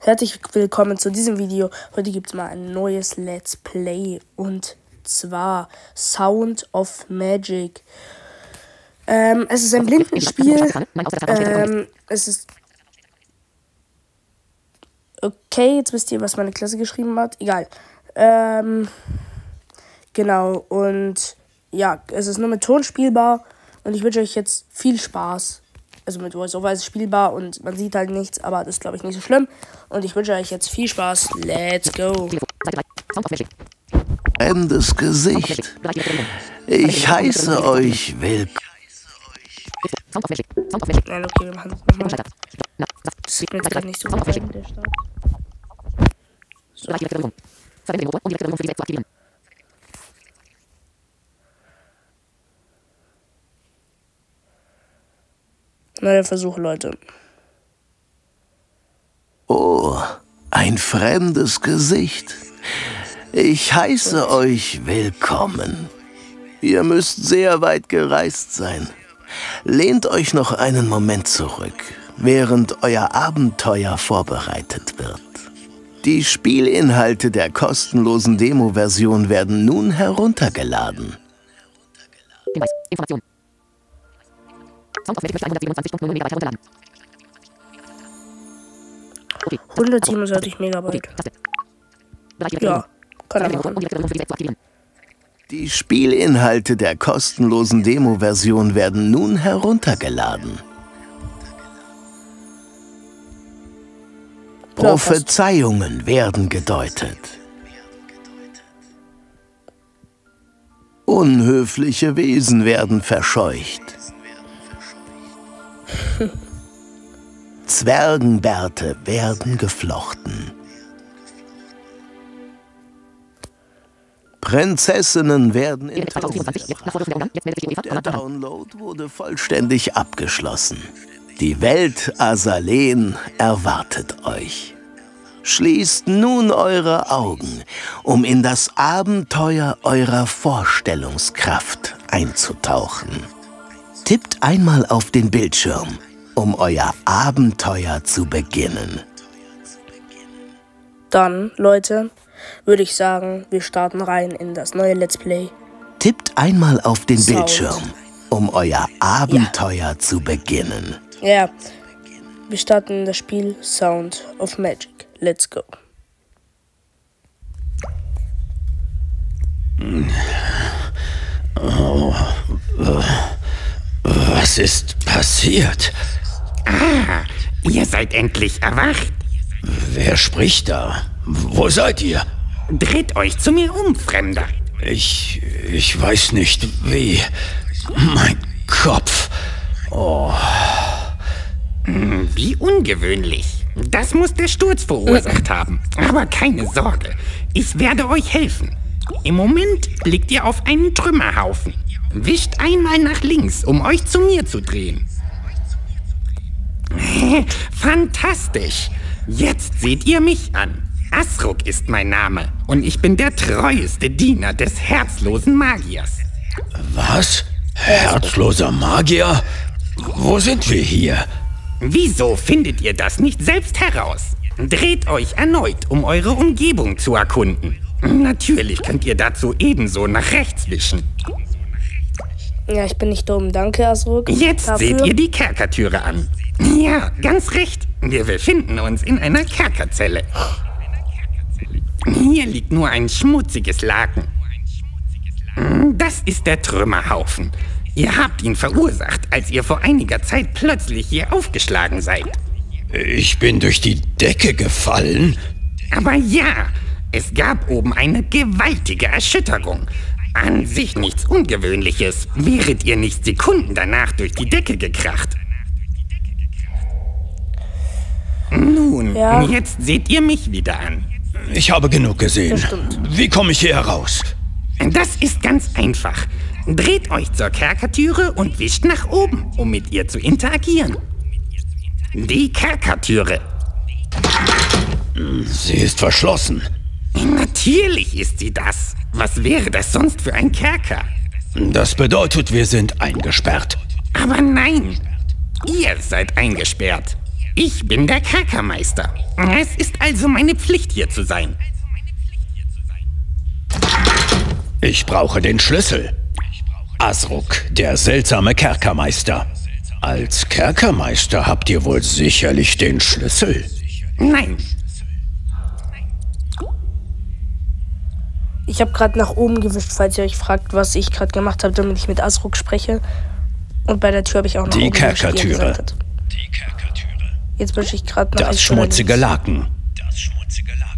Herzlich willkommen zu diesem Video. Heute gibt es mal ein neues Let's Play und zwar Sound of Magic. Es ist ein Blindenspiel. Es ist... Okay, jetzt wisst ihr, was meine Klasse geschrieben hat. Egal. Genau, und ja, es ist nur mit Ton spielbar und ich wünsche euch jetzt viel Spaß. Also mit VoiceOver ist es spielbar und man sieht halt nichts, aber das ist, glaube ich, nicht so schlimm. Und ich wünsche euch jetzt viel Spaß. Let's go. Fremdes Gesicht. Ich heiße euch willkommen. Nein, okay, wir machen es nochmal. Das sieht mir jetzt gerade nicht so gut aus, der Start. So. Neuer Versuch, Leute. Oh, ein fremdes Gesicht. Ich heiße euch willkommen. Ihr müsst sehr weit gereist sein. Lehnt euch noch einen Moment zurück, während euer Abenteuer vorbereitet wird. Die Spielinhalte der kostenlosen Demo-Version werden nun heruntergeladen. Hinweis, Information. Sound of Magic möchte 127.00 Megabyte herunterladen. Okay. 127 Megabyte. Ja, kann er machen. Die Spielinhalte der kostenlosen Demo-Version werden nun heruntergeladen. Prophezeiungen werden gedeutet. Unhöfliche Wesen werden verscheucht. Zwergenbärte werden geflochten. Prinzessinnen werden interessiert. Der Download wurde vollständig abgeschlossen. Die Welt Azalen erwartet euch. Schließt nun eure Augen, um in das Abenteuer eurer Vorstellungskraft einzutauchen. Tippt einmal auf den Bildschirm, um euer Abenteuer zu beginnen. Dann, Leute, würde ich sagen, wir starten rein in das neue Let's Play. Tippt einmal auf den Sound. Bildschirm, um euer Abenteuer zu beginnen. Ja, wir starten das Spiel Sound of Magic. Let's go. Oh, was ist passiert? Ah, ihr seid endlich erwacht. Wer spricht da? Wo seid ihr? Dreht euch zu mir um, Fremder. Ich weiß nicht wie. Mein Kopf. Oh. Wie ungewöhnlich. Das muss der Sturz verursacht haben. Aber keine Sorge, ich werde euch helfen. Im Moment blickt ihr auf einen Trümmerhaufen. Wischt einmal nach links, um euch zu mir zu drehen. Fantastisch. Jetzt seht ihr mich an. Asruk ist mein Name und ich bin der treueste Diener des herzlosen Magiers. Was? Herzloser Magier? Wo sind wir hier? Wieso findet ihr das nicht selbst heraus? Dreht euch erneut, um eure Umgebung zu erkunden. Natürlich könnt ihr dazu ebenso nach rechts wischen. Ja, ich bin nicht dumm. Danke, Asruk. Jetzt dafür. seht ihr die Kerkertüre an. Ja, ganz recht. Wir befinden uns in einer Kerkerzelle. Hier liegt nur ein schmutziges Laken. Das ist der Trümmerhaufen. Ihr habt ihn verursacht, als ihr vor einiger Zeit plötzlich hier aufgeschlagen seid. Ich bin durch die Decke gefallen. Aber ja, es gab oben eine gewaltige Erschütterung. An sich nichts Ungewöhnliches. Wäret ihr nicht Sekunden danach durch die Decke gekracht. Nun, Ja. Jetzt seht ihr mich wieder an. Ich habe genug gesehen. Das stimmt. Wie komme ich hier heraus? Das ist ganz einfach. Dreht euch zur Kerkertüre und wischt nach oben, um mit ihr zu interagieren. Die Kerkertüre. Sie ist verschlossen. Natürlich ist sie das. Was wäre das sonst für ein Kerker? Das bedeutet, wir sind eingesperrt. Aber nein, ihr seid eingesperrt. Ich bin der Kerkermeister. Es ist also meine Pflicht, hier zu sein. Ich brauche den Schlüssel. Asruk, der seltsame Kerkermeister. Als Kerkermeister habt ihr wohl sicherlich den Schlüssel. Nein. Ich habe gerade nach oben gewischt, falls ihr euch fragt, was ich gerade gemacht habe, damit ich mit Asruk spreche. Und bei der Tür habe ich auch noch Die oben gewischt, wie ihr Kerkertüre. gesagt habt. Jetzt wische ich gerade nach Das rechts oder schmutzige links. Laken.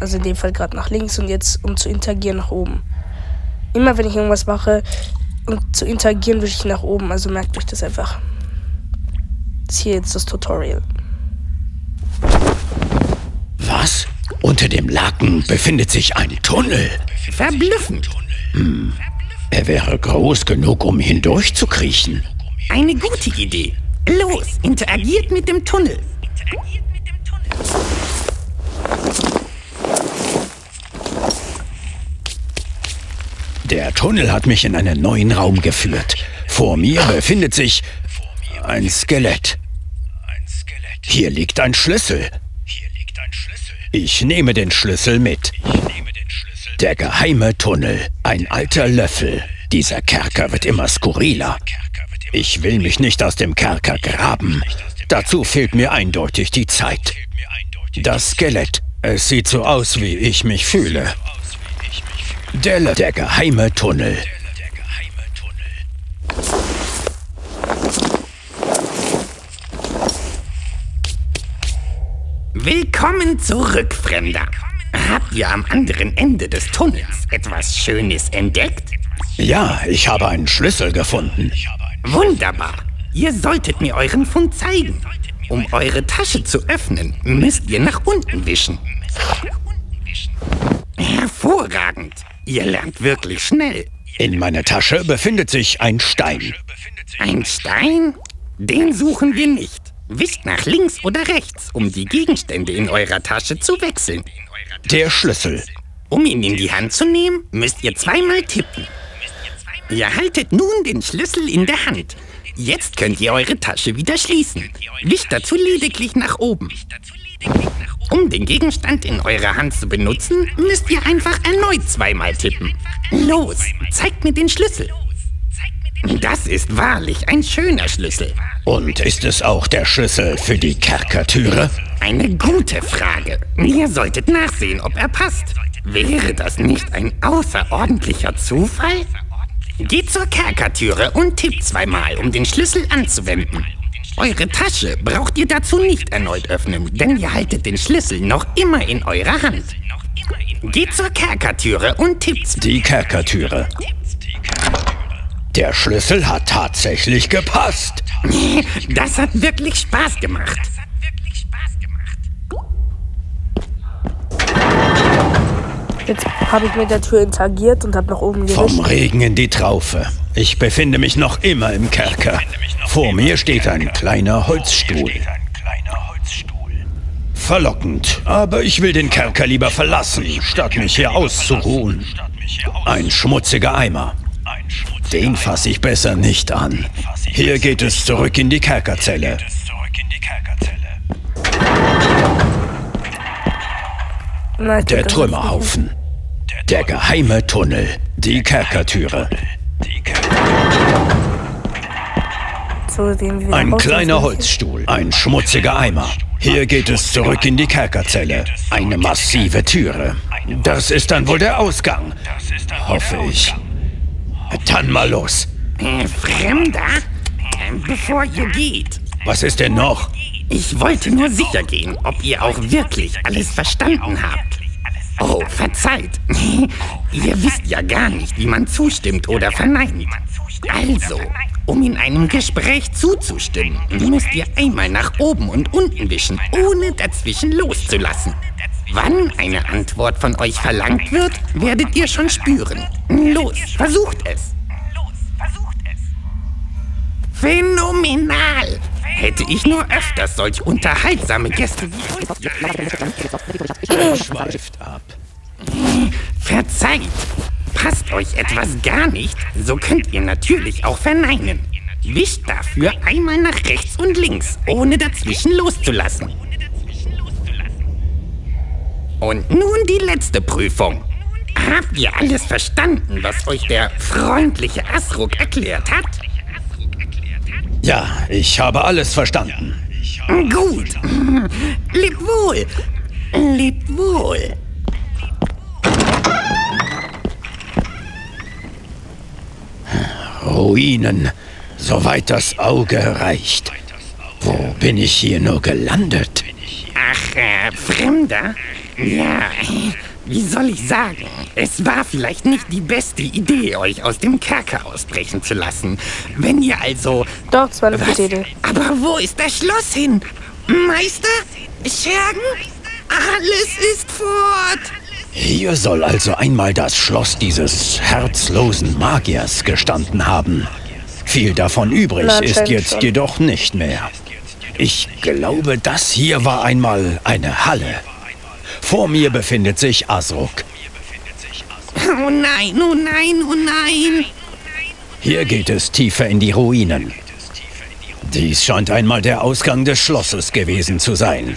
Also in dem Fall gerade nach links und jetzt, um zu interagieren, nach oben. Immer wenn ich irgendwas mache, um zu interagieren, wische ich nach oben. Also merkt euch das einfach. Das ist hier jetzt das Tutorial. Was? Unter dem Laken befindet sich ein Tunnel. Verblüffend. Er wäre groß genug, um hindurch zu kriechen. Eine gute Idee. Los, interagiert mit dem Tunnel. Der Tunnel hat mich in einen neuen Raum geführt. Vor mir befindet sich ein Skelett. Hier liegt ein Schlüssel. Ich nehme den Schlüssel mit. Der geheime Tunnel. Ein alter Löffel. Dieser Kerker wird immer skurriler. Ich will mich nicht aus dem Kerker graben. Dazu fehlt mir eindeutig die Zeit. Das Skelett. Es sieht so aus, wie ich mich fühle. Der geheime Tunnel. Willkommen zurück, Fremder. Habt ihr am anderen Ende des Tunnels etwas Schönes entdeckt? Ja, ich habe einen Schlüssel gefunden. Wunderbar. Ihr solltet mir euren Fund zeigen. Um eure Tasche zu öffnen, müsst ihr nach unten wischen. Hervorragend. Ihr lernt wirklich schnell. In meiner Tasche befindet sich ein Stein. Ein Stein? Den suchen wir nicht. Wischt nach links oder rechts, um die Gegenstände in eurer Tasche zu wechseln. Der Schlüssel. Um ihn in die Hand zu nehmen, müsst ihr zweimal tippen. Ihr haltet nun den Schlüssel in der Hand. Jetzt könnt ihr eure Tasche wieder schließen. Wischt dazu lediglich nach oben. Um den Gegenstand in eurer Hand zu benutzen, müsst ihr einfach erneut zweimal tippen. Los, zeigt mir den Schlüssel. Das ist wahrlich ein schöner Schlüssel. Und ist es auch der Schlüssel für die Kerkertüre? Eine gute Frage. Ihr solltet nachsehen, ob er passt. Wäre das nicht ein außerordentlicher Zufall? Geht zur Kerkertüre und tippt zweimal, um den Schlüssel anzuwenden. Eure Tasche braucht ihr dazu nicht erneut öffnen, denn ihr haltet den Schlüssel noch immer in eurer Hand. Geht zur Kerkertüre und tippt. Die Kerkertüre. Der Schlüssel hat tatsächlich gepasst. Das hat wirklich Spaß gemacht. Jetzt habe ich mit der Tür interagiert und habe nach oben Vom gewischt. Regen in die Traufe. Ich befinde mich noch immer im Kerker. Vor mir steht ein kleiner Holzstuhl. Verlockend, aber ich will den Kerker lieber verlassen, statt mich hier auszuruhen. Ein schmutziger Eimer. Den fasse ich besser nicht an. Hier geht es zurück in die Kerkerzelle. Nein, Der das ist Trümmerhaufen. Der geheime Tunnel. Die Kerkertüre. so sehen, wie wir Ein nach Hause kleiner müssen. Holzstuhl. Ein schmutziger Eimer. Hier geht es zurück in die Kerkerzelle. Eine massive Türe. Das ist dann wohl der Ausgang. Hoffe ich. Dann mal los. Fremder? Bevor ihr geht. Was ist denn noch? Ich wollte nur sicher gehen, ob ihr auch wirklich alles verstanden habt. Oh, verzeiht. Ihr wisst ja gar nicht, wie man zustimmt oder verneint. Also, um in einem Gespräch zuzustimmen, müsst ihr einmal nach oben und unten wischen, ohne dazwischen loszulassen. Wann eine Antwort von euch verlangt wird, werdet ihr schon spüren. Los, versucht es. Phänomenal! Hätte ich nur öfters solch unterhaltsame Gäste wie euch. Schweift ab. Verzeiht! Passt euch etwas gar nicht, so könnt ihr natürlich auch verneinen. Wischt dafür einmal nach rechts und links, ohne dazwischen loszulassen. Und nun die letzte Prüfung. Habt ihr alles verstanden, was euch der freundliche Asruk erklärt hat? Ja, ich habe alles verstanden. Gut. Lebt wohl. Lebt wohl. Ruinen, soweit das Auge reicht. Wo bin ich hier nur gelandet? Ach, Fremder? Ja, wie soll ich sagen? Es war vielleicht nicht die beste Idee, euch aus dem Kerker ausbrechen zu lassen. Wenn ihr also... Doch, das war eine gute Idee. Aber wo ist das Schloss hin? Meister? Schergen? Alles ist fort! Hier soll also einmal das Schloss dieses herzlosen Magiers gestanden haben. Viel davon übrig Na, ist jetzt schon. jedoch nicht mehr. Ich glaube, das hier war einmal eine Halle. Vor mir befindet sich Asruk. Oh nein, oh nein, oh nein! Hier geht es tiefer in die Ruinen. Dies scheint einmal der Ausgang des Schlosses gewesen zu sein.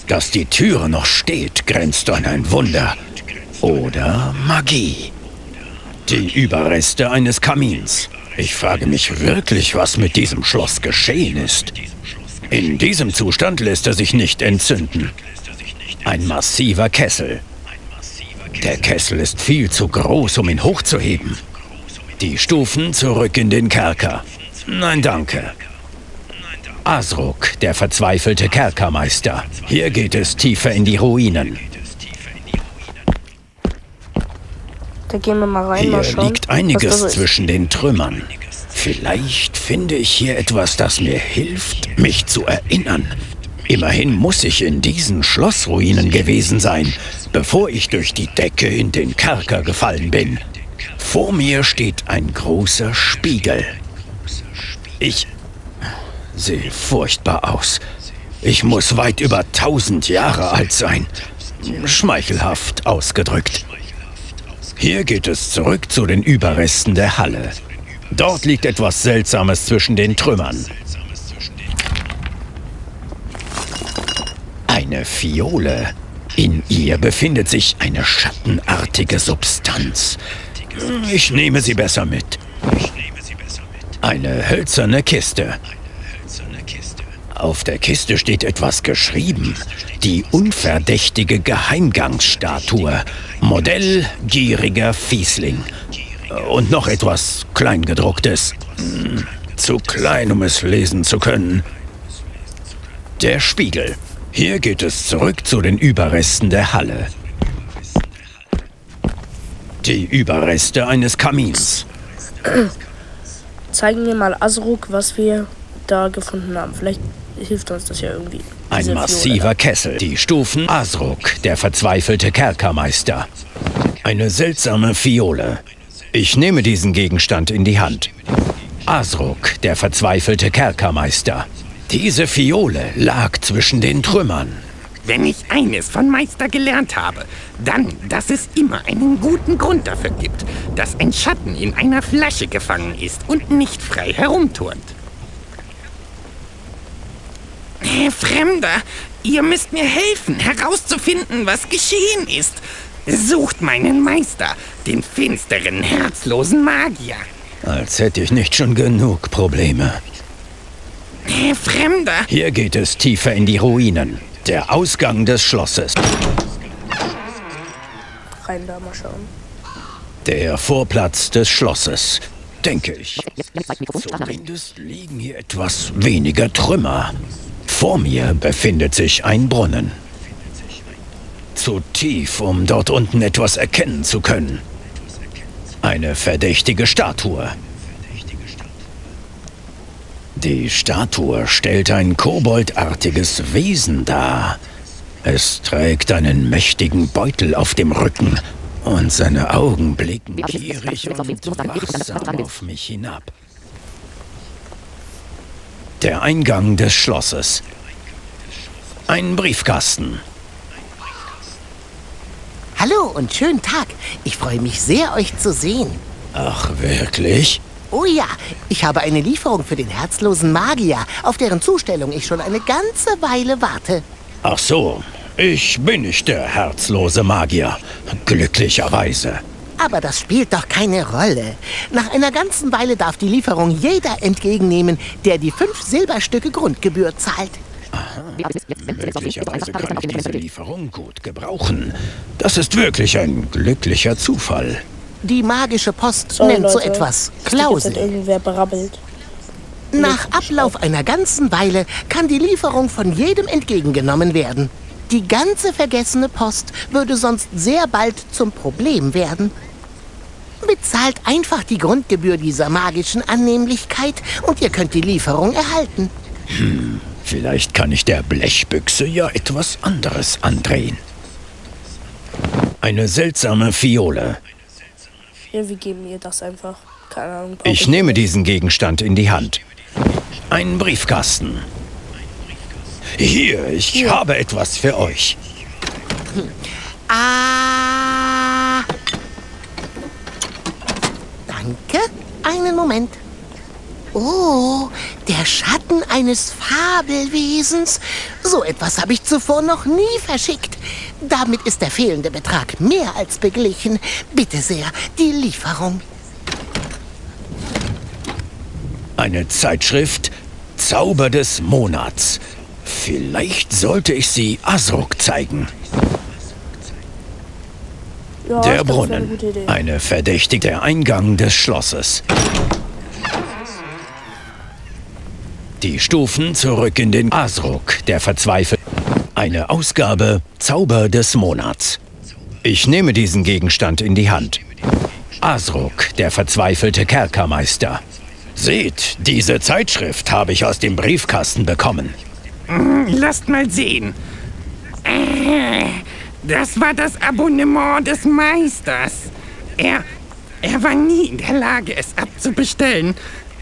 Dass die Türe noch steht, grenzt an ein Wunder. Oder Magie. Die Überreste eines Kamins. Ich frage mich wirklich, was mit diesem Schloss geschehen ist. In diesem Zustand lässt er sich nicht entzünden. Ein massiver Kessel. Der Kessel ist viel zu groß, um ihn hochzuheben. Die Stufen zurück in den Kerker. Nein, danke. Asruk, der verzweifelte Kerkermeister. Hier geht es tiefer in die Ruinen. Da gehen wir mal rein, mal Hier schauen, liegt was einiges da so ist. zwischen den Trümmern. Vielleicht finde ich hier etwas, das mir hilft, mich zu erinnern. Immerhin muss ich in diesen Schlossruinen gewesen sein, bevor ich durch die Decke in den Kerker gefallen bin. Vor mir steht ein großer Spiegel. Ich sehe furchtbar aus. Ich muss weit über 1000 Jahre alt sein. Schmeichelhaft ausgedrückt. Hier geht es zurück zu den Überresten der Halle. Dort liegt etwas Seltsames zwischen den Trümmern. Eine Fiole. In ihr befindet sich eine schattenartige Substanz. Ich nehme sie besser mit. Eine hölzerne Kiste. Auf der Kiste steht etwas geschrieben. Die unverdächtige Geheimgangsstatue. Modell gieriger Fiesling. Und noch etwas Kleingedrucktes. Zu klein, um es lesen zu können. Der Spiegel. Hier geht es zurück zu den Überresten der Halle. Die Überreste eines Kamins. Zeigen wir mal Asruk, was wir da gefunden haben. Vielleicht hilft uns das ja irgendwie. Ein Diese massiver Fiole Kessel. Die Stufen. Asruk, der verzweifelte Kerkermeister. Eine seltsame Fiole. Ich nehme diesen Gegenstand in die Hand. Asruk, der verzweifelte Kerkermeister. Diese Fiole lag zwischen den Trümmern. Wenn ich eines von Meister gelernt habe, dann, dass es immer einen guten Grund dafür gibt, dass ein Schatten in einer Flasche gefangen ist und nicht frei herumturnt. Fremder, ihr müsst mir helfen, herauszufinden, was geschehen ist. Sucht meinen Meister, den finsteren, herzlosen Magier. Als hätte ich nicht schon genug Probleme. Fremder, Hier geht es tiefer in die Ruinen. Der Ausgang des Schlosses. rein da, mal schauen. Der Vorplatz des Schlosses. Denke ich. Zumindest liegen hier etwas weniger Trümmer. Vor mir befindet sich ein Brunnen. Zu tief, um dort unten etwas erkennen zu können. Eine verdächtige Statue. Die Statue stellt ein koboldartiges Wesen dar. Es trägt einen mächtigen Beutel auf dem Rücken und seine Augen blicken gierig und wachsam auf mich hinab. Der Eingang des Schlosses. Ein Briefkasten. Hallo und schönen Tag. Ich freue mich sehr, euch zu sehen. Ach, wirklich? Oh ja, ich habe eine Lieferung für den herzlosen Magier, auf deren Zustellung ich schon eine ganze Weile warte. Ach so, ich bin nicht der herzlose Magier. Glücklicherweise. Aber das spielt doch keine Rolle. Nach einer ganzen Weile darf die Lieferung jeder entgegennehmen, der die 5 Silberstücke Grundgebühr zahlt. Möglicherweise kann ich diese Lieferung gut gebrauchen. Das ist wirklich ein glücklicher Zufall. Die magische Post So, nennt so Leute, etwas die ganze Zeit Klausel. irgendwer brabbelt. Nach Ablauf einer ganzen Weile kann die Lieferung von jedem entgegengenommen werden. Die ganze vergessene Post würde sonst sehr bald zum Problem werden. Bezahlt einfach die Grundgebühr dieser magischen Annehmlichkeit und ihr könnt die Lieferung erhalten. Vielleicht kann ich der Blechbüchse ja etwas anderes andrehen. Eine seltsame Fiole. Ja, wir geben ihr das einfach. Keine Ahnung. Ich nehme diesen Gegenstand in die Hand. Ein Briefkasten. Hier, ich habe etwas für euch. Ah. Danke. Einen Moment. Oh, der Schatten eines Fabelwesens. So etwas habe ich zuvor noch nie verschickt. Damit ist der fehlende Betrag mehr als beglichen. Bitte sehr, die Lieferung. Eine Zeitschrift Zauber des Monats. Vielleicht sollte ich sie Asruk zeigen. Ja, Der ich glaub, das wäre eine Brunnen. gute Idee. Eine verdächtige Eingang des Schlosses. Die Stufen zurück in den Asruk, der verzweifelt. Eine Ausgabe Zauber des Monats. Ich nehme diesen Gegenstand in die Hand. Asruk, der verzweifelte Kerkermeister. Seht, diese Zeitschrift habe ich aus dem Briefkasten bekommen. Lasst mal sehen. Das war das Abonnement des Meisters. Er war nie in der Lage, es abzubestellen.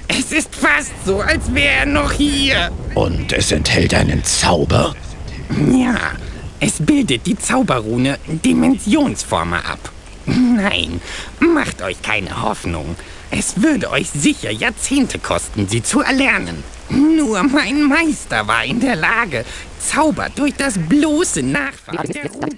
Es ist fast so, als wäre er noch hier. Und es enthält einen Zauber? Ja, es bildet die Zauberrune Dimensionsformer ab. Nein, macht euch keine Hoffnung. Es würde euch sicher Jahrzehnte kosten, sie zu erlernen. Nur mein Meister war in der Lage, Zauber durch das bloße Nachfahren der Rune.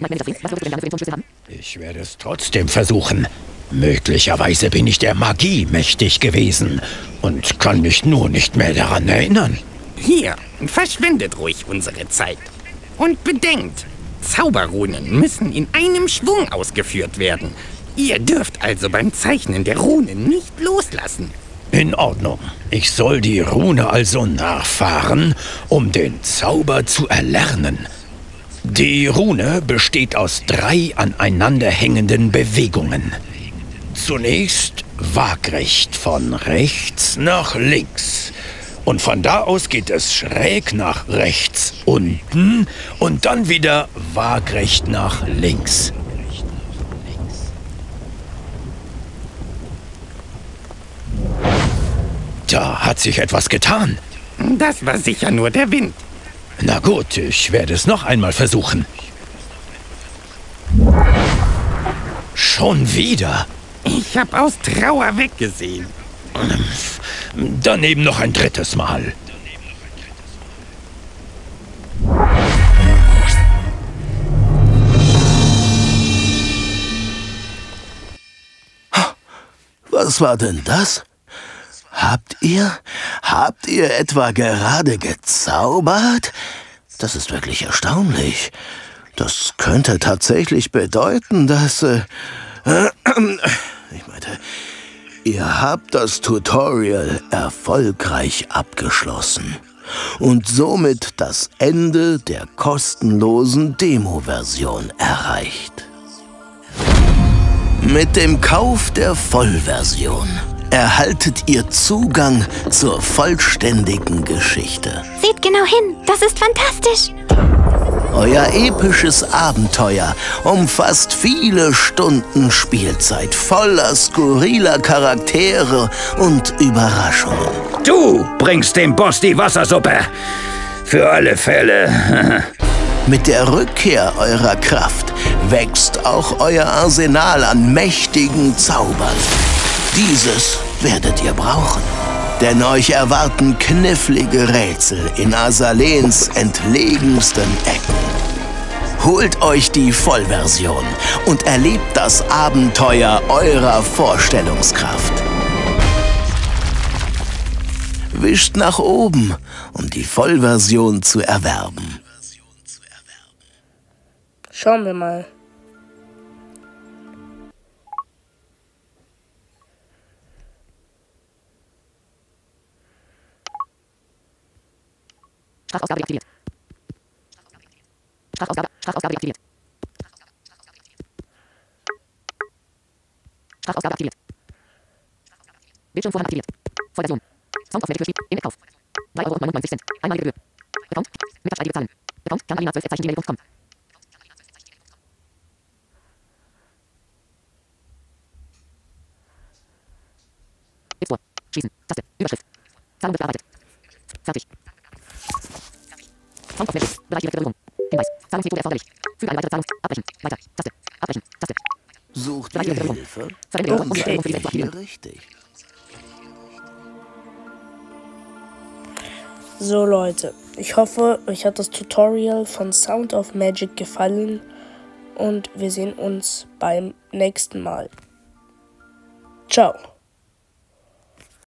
Ich werde es trotzdem versuchen. Möglicherweise bin ich der Magie mächtig gewesen und kann mich nur nicht mehr daran erinnern. Hier, verschwendet ruhig unsere Zeit. Und bedenkt, Zauberrunen müssen in einem Schwung ausgeführt werden. Ihr dürft also beim Zeichnen der Runen nicht loslassen. In Ordnung. Ich soll die Rune also nachfahren, um den Zauber zu erlernen. Die Rune besteht aus 3 aneinanderhängenden Bewegungen. Zunächst waagrecht von rechts nach links. Und von da aus geht es schräg nach rechts unten und dann wieder waagrecht nach links. Da hat sich etwas getan. Das war sicher nur der Wind. Na gut, ich werde es noch einmal versuchen. Schon wieder? Ich habe aus Trauer weggesehen. Daneben noch ein drittes Mal. Was war denn das? Habt ihr etwa gerade gezaubert? Das ist wirklich erstaunlich. Das könnte tatsächlich bedeuten, dass... ich meinte, ihr habt das Tutorial erfolgreich abgeschlossen und somit das Ende der kostenlosen Demo-Version erreicht. Mit dem Kauf der Vollversion erhaltet ihr Zugang zur vollständigen Geschichte. Seht genau hin, das ist fantastisch. Euer episches Abenteuer umfasst viele Stunden Spielzeit voller skurriler Charaktere und Überraschungen. Du bringst dem Boss die Wassersuppe. Für alle Fälle. Mit der Rückkehr eurer Kraft wächst auch euer Arsenal an mächtigen Zaubern. Dieses werdet ihr brauchen. Denn euch erwarten knifflige Rätsel in Azalens entlegensten Ecken. Holt euch die Vollversion und erlebt das Abenteuer eurer Vorstellungskraft. Wischt nach oben, um die Vollversion zu erwerben. Schauen wir mal. Sprachausgabe deaktiviert. Sprachausgabe deaktiviert. Sprachausgabe aktiviert. Bildschirmvorhang aktiviert. Vollversion. Sound of Magic Spiel. Im Kauf. 3,99 €. Einmalige Gebühr. Account. Mit ID bezahlen. Account. Kernalina12@gmail.com. Bildspur. Schließen. Taste. Überschrift. Zahlung wird bearbeitet. Fertig. Sound of Magic. Bereich direkte Berührung. Hinweis. Zahlungsmethode erforderlich. Füge eine weitere Zahlung. Abbrechen. Weiter. Taste. Abbrechen. Taste. Sucht ihr Hilfe? Okay. Richtig. So Leute, ich hoffe, euch hat das Tutorial von Sound of Magic gefallen und wir sehen uns beim nächsten Mal. Ciao.